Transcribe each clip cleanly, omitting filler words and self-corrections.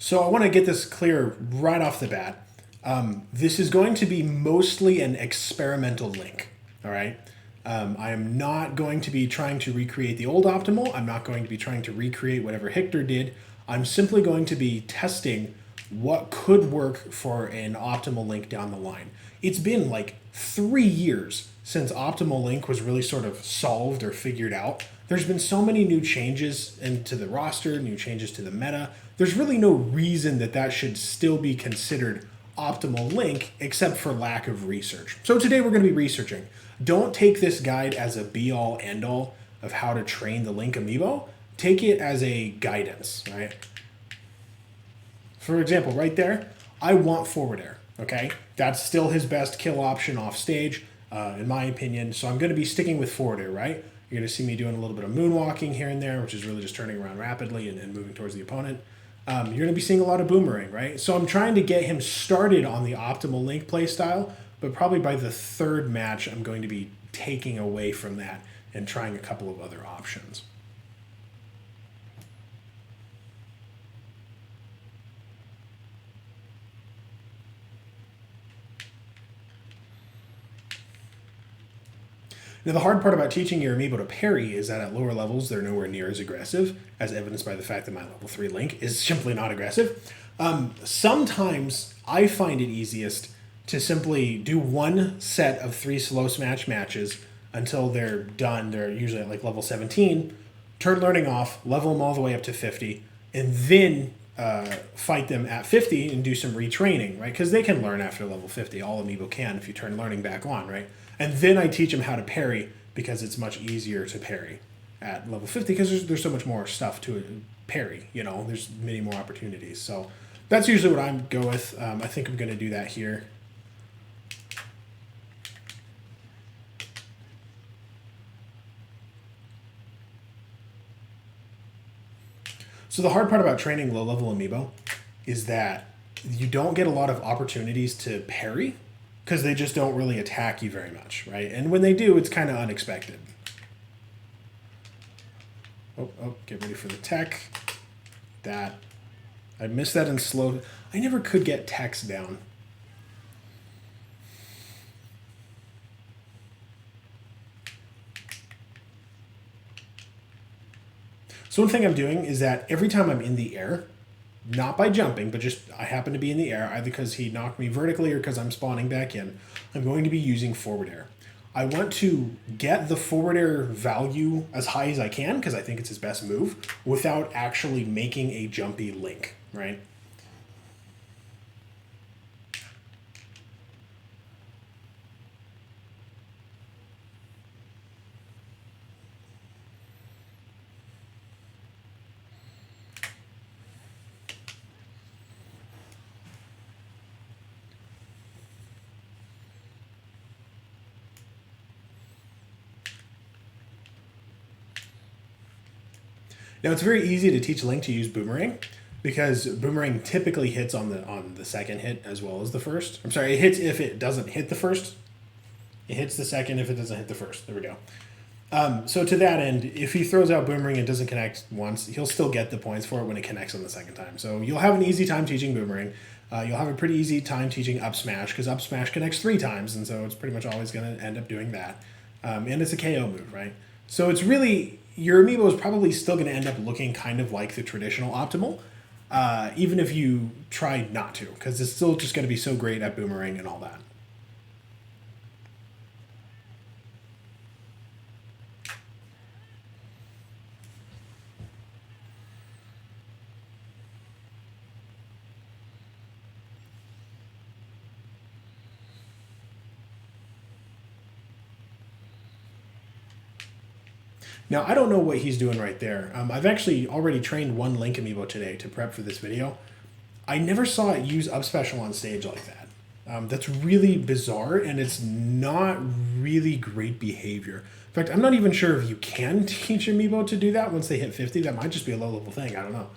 So I want to get this clear right off the bat. This is going to be mostly an experimental link, all right? I am not going to be trying to recreate the old optimal. I'm not going to be trying to recreate whatever Hector did. I'm simply going to be testing what could work for an optimal link down the line. It's been like 3 years since optimal link was really sort of solved or figured out. There's been so many new changes into the roster, new changes to the meta. There's really no reason that that should still be considered optimal link except for lack of research. So today we're going to be researching. Don't take this guide as a be-all, end-all of how to train the link amiibo. Take it as a guidance, right? For example, right there, I want forward air, okay? That's still his best kill option off stage, in my opinion. So I'm going to be sticking with forward air, right? You're going to see me doing a little bit of moonwalking here and there, which is really just turning around rapidly and moving towards the opponent. You're going to be seeing a lot of boomerang, right? So I'm trying to get him started on the optimal link play style, but probably by the third match, I'm going to be taking away from that and trying a couple of other options. Now, the hard part about teaching your amiibo to parry is that at lower levels, they're nowhere near as aggressive, as evidenced by the fact that my level 3 Link is simply not aggressive. Sometimes I find it easiest to simply do one set of 3 slow smash matches until they're done. They're usually at like level 17, turn learning off, level them all the way up to 50, and then fight them at 50 and do some retraining, right? Because they can learn after level 50. All amiibo can if you turn learning back on, right? And then I teach them how to parry because it's much easier to parry at level 50 because there's so much more stuff to parry, you know, there's many more opportunities. So that's usually what I go with. I think I'm going to do that here. So the hard part about training low-level amiibo is that you don't get a lot of opportunities to parry because they just don't really attack you very much, right? And when they do, it's kind of unexpected. Oh, get ready for the tech. That. I missed that in slow. I never could get techs down. So one thing I'm doing is that every time I'm in the air, not by jumping, but just I happen to be in the air, either because he knocked me vertically or because I'm spawning back in, I'm going to be using forward air. I want to get the forward air value as high as I can, because I think it's his best move, without actually making a jumpy link, right? Now it's very easy to teach Link to use Boomerang because Boomerang typically hits on the second hit as well as the first. I'm sorry, it hits if it doesn't hit the first. It hits the second if it doesn't hit the first. There we go. So to that end, if he throws out Boomerang and doesn't connect once, he'll still get the points for it when it connects on the second time. So you'll have an easy time teaching Boomerang. You'll have a pretty easy time teaching Up Smash because Up Smash connects 3 times, and so it's pretty much always going to end up doing that. And it's a KO move, right? So it's really, your amiibo is probably still going to end up looking kind of like the traditional optimal, even if you try not to, because it's still just going to be so great at Boomerang and all that. Now, I don't know what he's doing right there. I've actually already trained one Link amiibo today to prep for this video. I never saw it use up special on stage like that. That's really bizarre, and it's not really great behavior. In fact, I'm not even sure if you can teach amiibo to do that once they hit 50. That might just be a low-level thing. I don't know.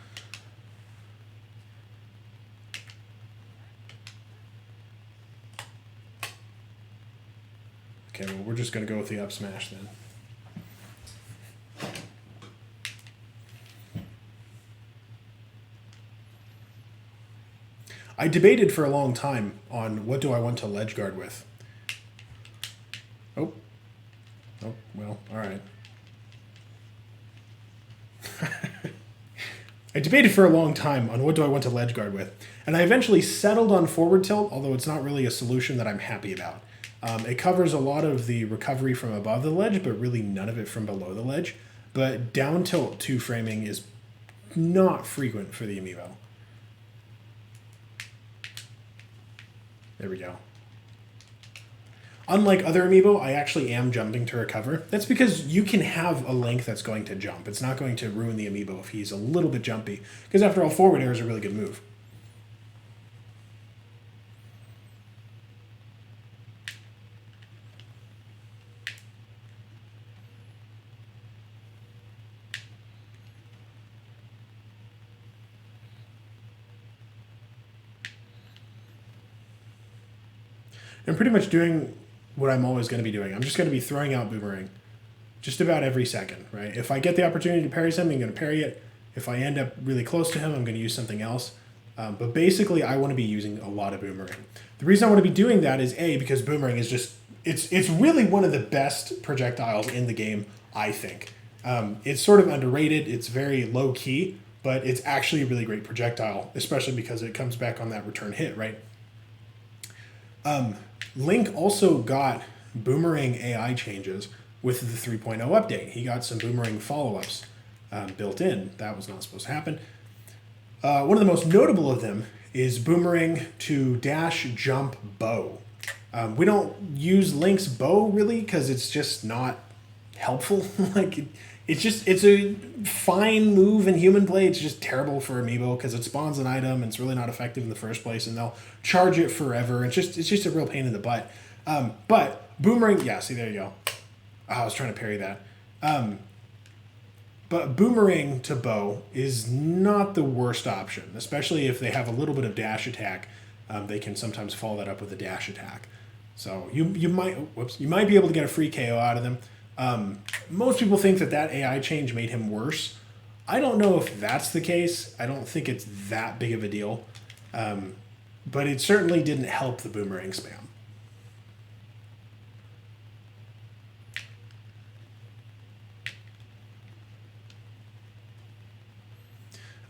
Okay, well, we're just going to go with the up smash then. I debated for a long time on what do I want to ledge guard with. Oh. Oh, well, all right. I debated for a long time on what do I want to ledge guard with, and I eventually settled on forward tilt, although it's not really a solution that I'm happy about. It covers a lot of the recovery from above the ledge, but really none of it from below the ledge. But down tilt 2 framing is not frequent for the Amiibo. There we go. Unlike other Amiibo, I actually am jumping to recover. That's because you can have a link that's going to jump. It's not going to ruin the Amiibo if he's a little bit jumpy, because after all, forward air is a really good move. I'm pretty much doing what I'm always going to be doing. I'm just going to be throwing out Boomerang just about every second, right? If I get the opportunity to parry something, I'm going to parry it. If I end up really close to him, I'm going to use something else. But basically, I want to be using a lot of Boomerang. The reason I want to be doing that is A, because Boomerang is just, it's really one of the best projectiles in the game, I think. It's sort of underrated. It's very low key, but it's actually a really great projectile, especially because it comes back on that return hit, right? Link also got Boomerang AI changes with the 3.0 update. He got some Boomerang follow-ups built in. That was not supposed to happen. One of the most notable of them is Boomerang to dash, jump, bow. We don't use Link's bow really because it's just not helpful. It's a fine move in human play. It's just terrible for Amiibo because it spawns an item and it's really not effective in the first place, and they'll charge it forever. It's just a real pain in the butt. But Boomerang, yeah, see, there you go. Oh, I was trying to parry that. But Boomerang to bow is not the worst option, especially if they have a little bit of dash attack. They can sometimes follow that up with a dash attack. So you might be able to get a free KO out of them. Most people think that AI change made him worse. I don't know if that's the case. I don't think it's that big of a deal. But it certainly didn't help the Boomerang spam.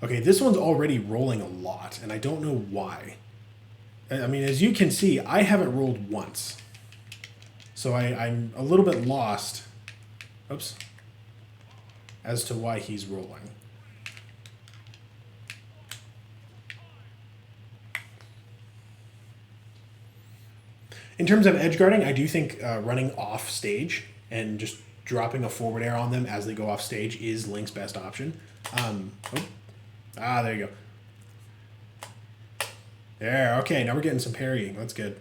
Okay, this one's already rolling a lot, and I don't know why. I mean, as you can see, I haven't rolled once. So I'm a little bit lost, oops, as to why he's rolling. In terms of edge guarding, I do think running off stage and just dropping a forward air on them as they go off stage is Link's best option. There you go. There, okay, now we're getting some parrying. That's good.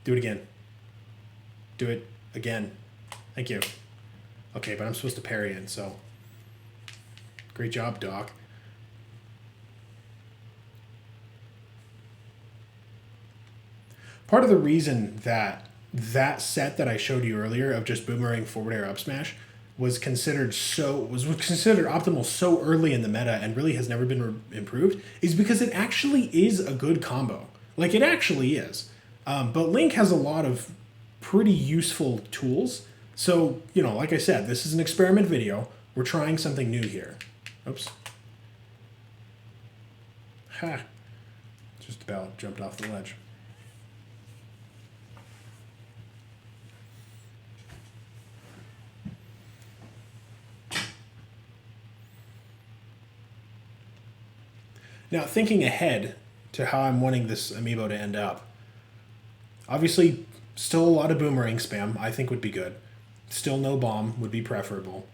Do it again. Do it again. Thank you. Okay, but I'm supposed to parry it, so. Great job, Doc. Part of the reason that set that I showed you earlier of just Boomerang forward air up smash was considered optimal so early in the meta and really has never been improved is because it actually is a good combo. Like, it actually is. But Link has a lot of pretty useful tools. So, like I said, this is an experiment video. We're trying something new here. Oops. Ha. Just about jumped off the ledge. Now, thinking ahead to how I'm wanting this Amiibo to end up, obviously, still a lot of Boomerang spam I think would be good. Still no bomb would be preferable.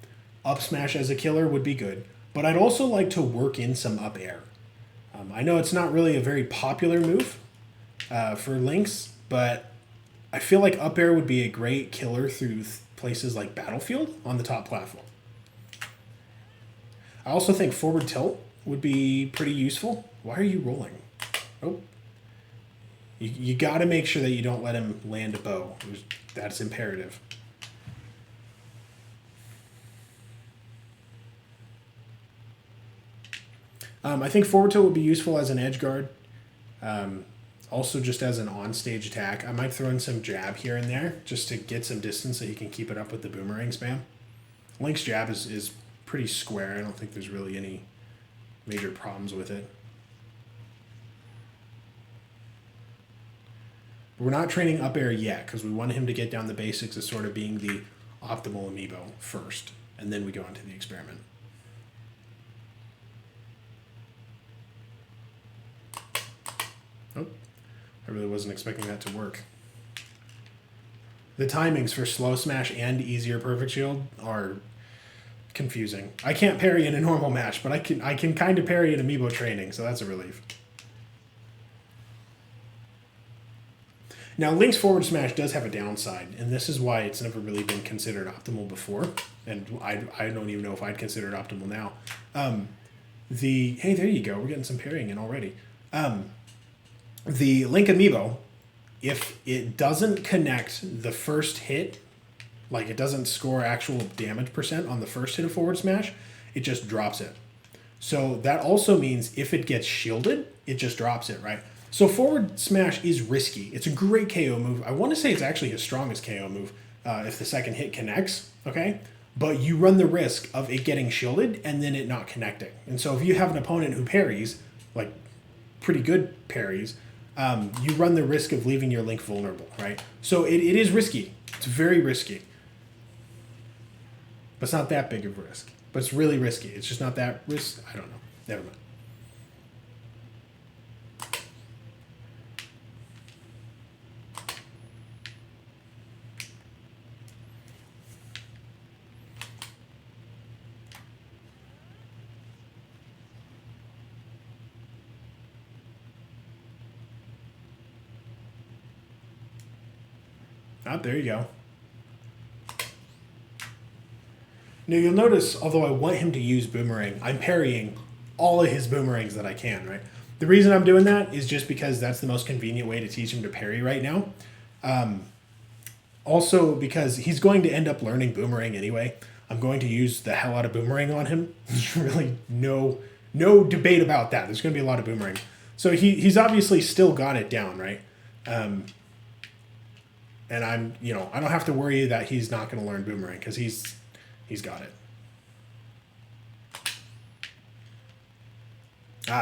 Up smash as a killer would be good, but I'd also like to work in some up air. I know it's not really a very popular move for Links, but I feel like up air would be a great killer through places like Battlefield on the top platform. I also think forward tilt would be pretty useful. Why are you rolling? Oh. You got to make sure that you don't let him land a bow. That's imperative. I think forward tilt would be useful as an edge guard. Also, just as an on-stage attack, I might throw in some jab here and there just to get some distance so he can keep it up with the boomerang spam. Link's jab is pretty square. I don't think there's really any major problems with it. But we're not training up air yet because we want him to get down the basics of sort of being the optimal Amiibo first, and then we go into the experiment. Oh, I really wasn't expecting that to work. The timings for slow smash and easier perfect shield are confusing. I can't parry in a normal match, but I can kind of parry in Amiibo training, so that's a relief. Now, Link's forward smash does have a downside, and this is why it's never really been considered optimal before, and I don't even know if I'd consider it optimal now. Hey, there you go. We're getting some parrying in already. The Link Amiibo, if it doesn't connect the first hit, like it doesn't score actual damage percent on the first hit of forward smash, it just drops it. So that also means if it gets shielded, it just drops it, right? So forward smash is risky. It's a great KO move. I want to say it's actually his strongest KO move if the second hit connects, okay? But you run the risk of it getting shielded and then it not connecting. And so if you have an opponent who parries, like pretty good parries, you run the risk of leaving your Link vulnerable, right? So it is risky. It's very risky. But it's not that big of a risk. But it's really risky. It's just not that risk. I don't know. Never mind. There you go. Now you'll notice, although I want him to use boomerang, I'm parrying all of his boomerangs that I can, right? The reason I'm doing that is just because that's the most convenient way to teach him to parry right now. Also because he's going to end up learning boomerang anyway. I'm going to use the hell out of boomerang on him. There's really no debate about that. There's going to be a lot of boomerang. So he's obviously still got it down, right? And I don't have to worry that he's not going to learn boomerang because he's got it.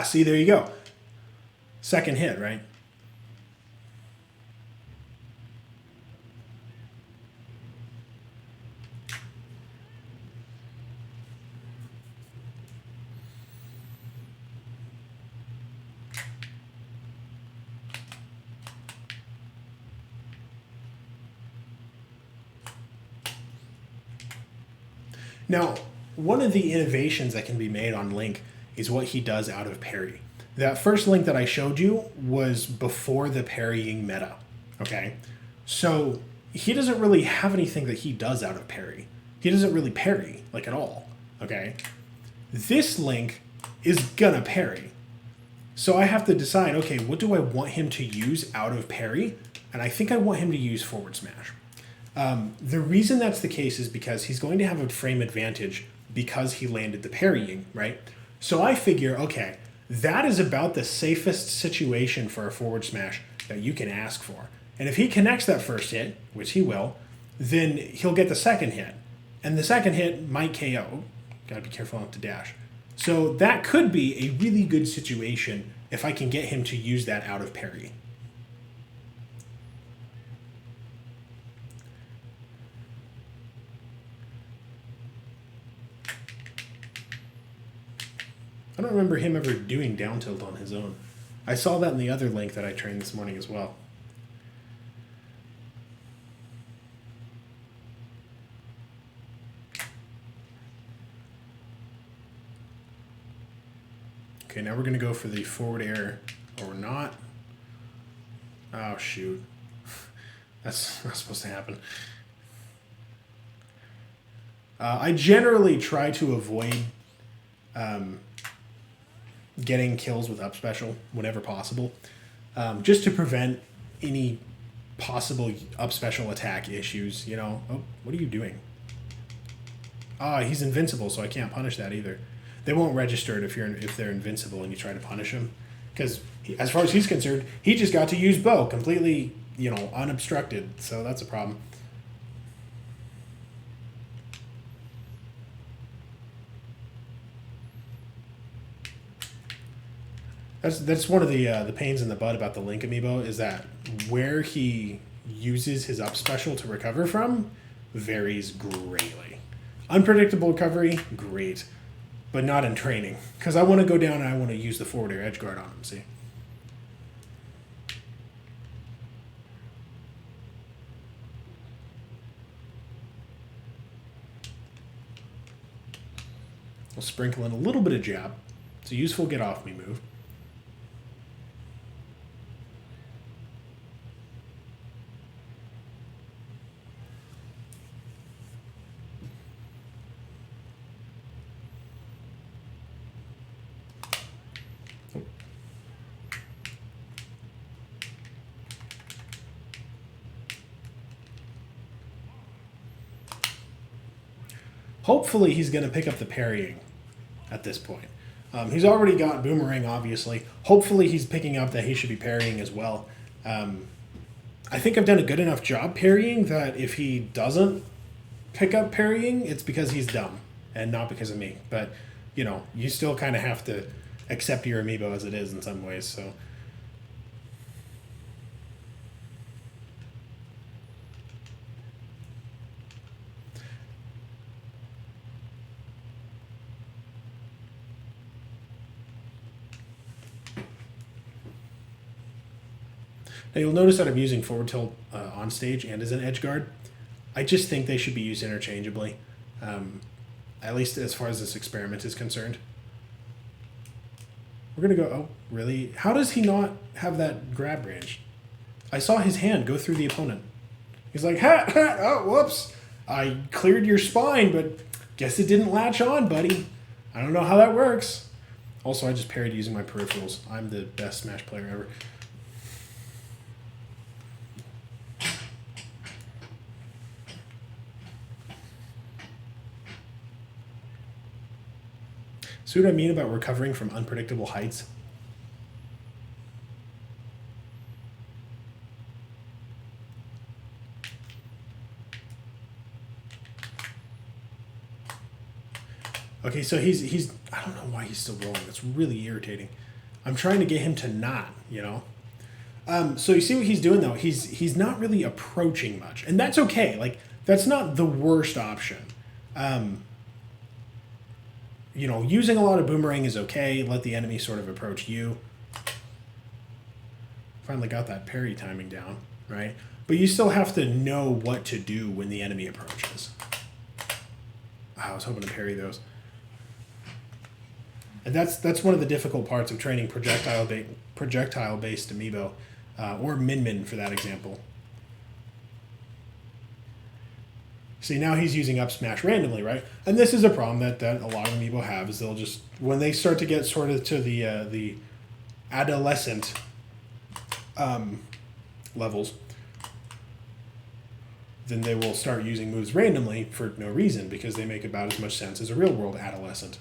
See, there you go. Second hit, right? Now, one of the innovations that can be made on Link is what he does out of parry. That first Link that I showed you was before the parrying meta, okay? So he doesn't really have anything that he does out of parry. He doesn't really parry, like, at all, okay? This Link is gonna parry. So I have to decide, okay, what do I want him to use out of parry? And I think I want him to use forward smash. The reason that's the case is because he's going to have a frame advantage because he landed the parrying, right? So I figure, okay, that is about the safest situation for a forward smash that you can ask for. And if he connects that first hit, which he will, then he'll get the second hit. And the second hit might KO. Gotta be careful not to dash. So that could be a really good situation if I can get him to use that out of parry. I don't remember him ever doing down tilt on his own. I saw that in the other Link that I trained this morning as well. Okay, now we're going to go for the forward air, or we're not. Oh, shoot. That's not supposed to happen. I generally try to avoid getting kills with up special whenever possible, just to prevent any possible up special attack issues, you know. Oh, what are you doing? He's invincible, so I can't punish that either. They won't register it if they're invincible and you try to punish them. because as far as he's concerned, he just got to use bow completely, unobstructed. So that's a problem. That's one of the pains in the butt about the Link amiibo is that where he uses his up special to recover from varies greatly. Unpredictable recovery, great, but not in training, because I want to go down and I want to use the forward air edge guard on him. See. We'll sprinkle in a little bit of jab. It's a useful get off me move. Hopefully he's going to pick up the parrying at this point. He's already got Boomerang, obviously. Hopefully he's picking up that he should be parrying as well. I think I've done a good enough job parrying that if he doesn't pick up parrying, it's because he's dumb and not because of me. But, you still kind of have to accept your amiibo as it is in some ways, so... Now you'll notice that I'm using forward tilt on stage and as an edge guard. I just think they should be used interchangeably, at least as far as this experiment is concerned. We're going to go, oh, really? How does he not have that grab range? I saw his hand go through the opponent. He's like, ha, ha, oh, whoops. I cleared your spine, but guess it didn't latch on, buddy. I don't know how that works. Also, I just parried using my peripherals. I'm the best Smash player ever. See what I mean about recovering from unpredictable heights? Okay, so he's I don't know why he's still rolling. It's really irritating. I'm trying to get him to not, So you see what he's doing though? He's not really approaching much. And that's okay. Like, that's not the worst option. Using a lot of Boomerang is okay. Let the enemy sort of approach you. Finally got that parry timing down, right? But you still have to know what to do when the enemy approaches. I was hoping to parry those. And that's one of the difficult parts of training projectile-based amiibo, or Min for that example. See, now he's using up smash randomly, right? And this is a problem that a lot of amiibo have, is they'll just, when they start to get sort of to the adolescent levels, then they will start using moves randomly for no reason, because they make about as much sense as a real-world adolescent.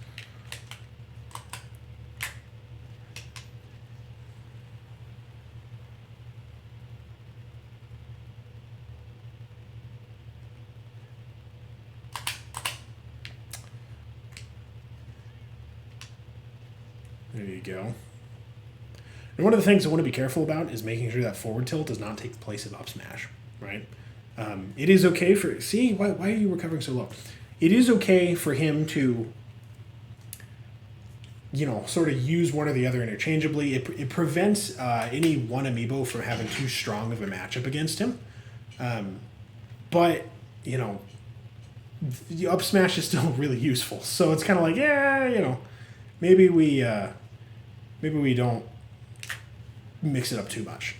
There you go. And one of the things I want to be careful about is making sure that forward tilt does not take the place of up smash, right? It is okay for... See, why are you recovering so low? It is okay for him to, sort of use one or the other interchangeably. It prevents any one amiibo from having too strong of a matchup against him. But, the up smash is still really useful. So it's kind of like, yeah, maybe we don't mix it up too much.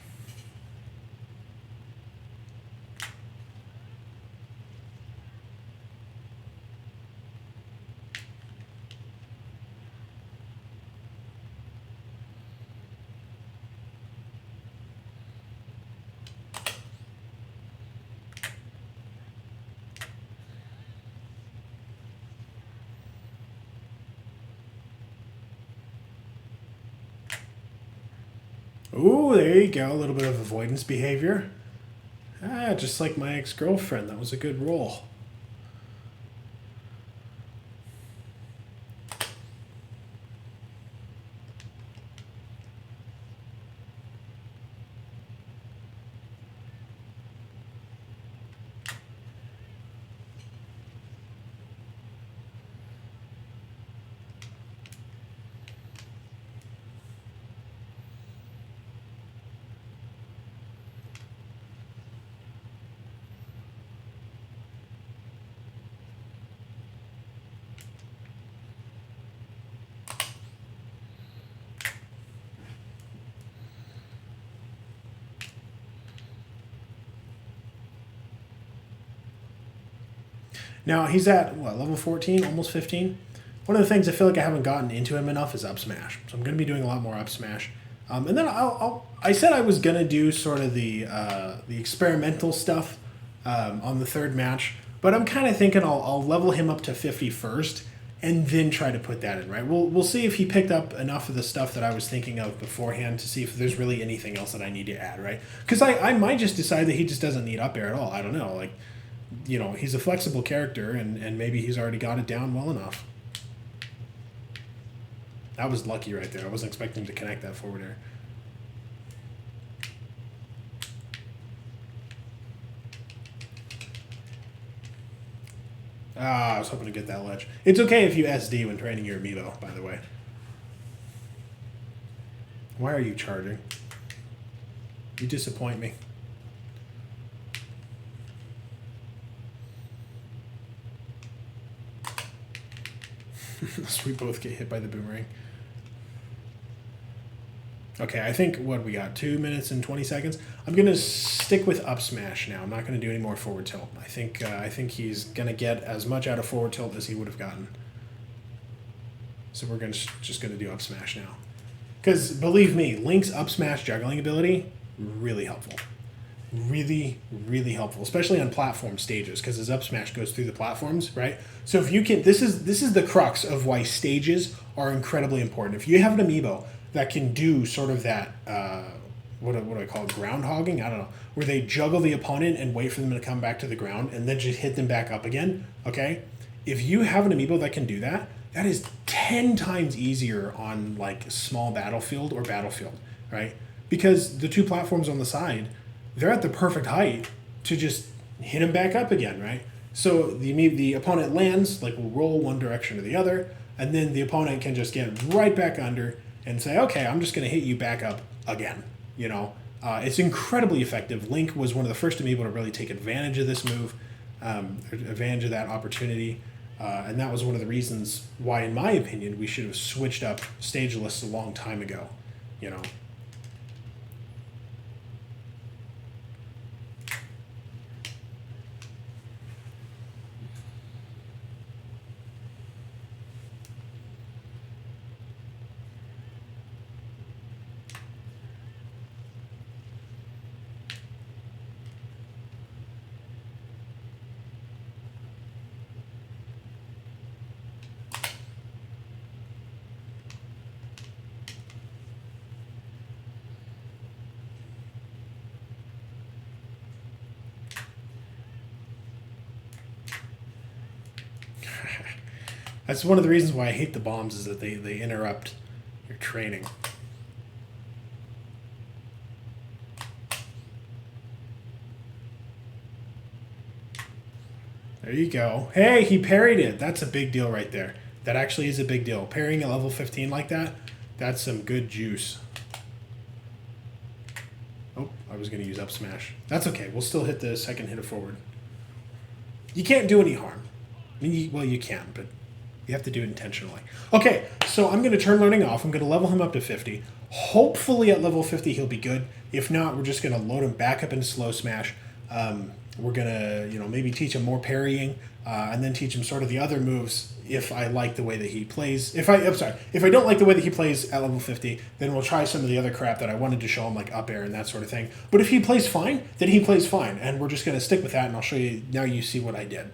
Ooh, there you go. A little bit of avoidance behavior. Ah, just like my ex-girlfriend. That was a good roll. Now he's at what, level 14, almost 15. One of the things I feel like I haven't gotten into him enough is up smash. So I'm going to be doing a lot more up smash. And then I said I was going to do sort of the experimental stuff on the third match, but I'm kind of thinking I'll level him up to 50 first and then try to put that in, right? We'll see if he picked up enough of the stuff that I was thinking of beforehand to see if there's really anything else that I need to add, right? Because I might just decide that he just doesn't need up air at all. I don't know. Like, you know, he's a flexible character and maybe he's already got it down well enough. That was lucky right there. I wasn't expecting to connect that forward air. Ah, I was hoping to get that ledge. It's okay if you SD when training your Amiibo, by the way. Why are you charging? You disappoint me. So we both get hit by the boomerang. Okay, I think, what we got, 2 minutes and 20 seconds? I'm going to stick with up smash now. I'm not going to do any more forward tilt. I think he's going to get as much out of forward tilt as he would have gotten. So we're just going to do up smash now. Because, believe me, Link's up smash juggling ability, really helpful. Really, really helpful, especially on platform stages, because his up smash goes through the platforms, right? So if you can, this is the crux of why stages are incredibly important. If you have an Amiibo that can do sort of that, what do I call it, ground hogging? I don't know, where they juggle the opponent and wait for them to come back to the ground and then just hit them back up again, okay? If you have an Amiibo that can do that, that is 10 times easier on like small battlefield or battlefield, right? Because the two platforms on the side, they're at the perfect height to just hit him back up again, right? So the opponent lands, like will roll one direction or the other, and then the opponent can just get right back under and say, okay, I'm just going to hit you back up again, you know? It's incredibly effective. Link was one of the first Amiibo to really take advantage of this move, advantage of that opportunity, and that was one of the reasons why, in my opinion, we should have switched up stage lists a long time ago, you know? That's one of the reasons why I hate the bombs, is that they interrupt your training. There you go. Hey, he parried it. That's a big deal right there. That actually is a big deal. Parrying at level 15 like that, that's some good juice. Oh, I was going to use up smash. That's okay. We'll still hit the second hit of forward. You can't do any harm. I mean, well, you can, but you have to do it intentionally. Okay, so I'm going to turn learning off. I'm going to level him up to 50. Hopefully at level 50 he'll be good. If not, we're just going to load him back up into slow smash. We're going to, maybe teach him more parrying, and then teach him sort of the other moves if I like the way that he plays. If I don't like the way that he plays at level 50, then we'll try some of the other crap that I wanted to show him, like up air and that sort of thing. But if he plays fine, then he plays fine, and we're just going to stick with that, and I'll show you, now you see what I did.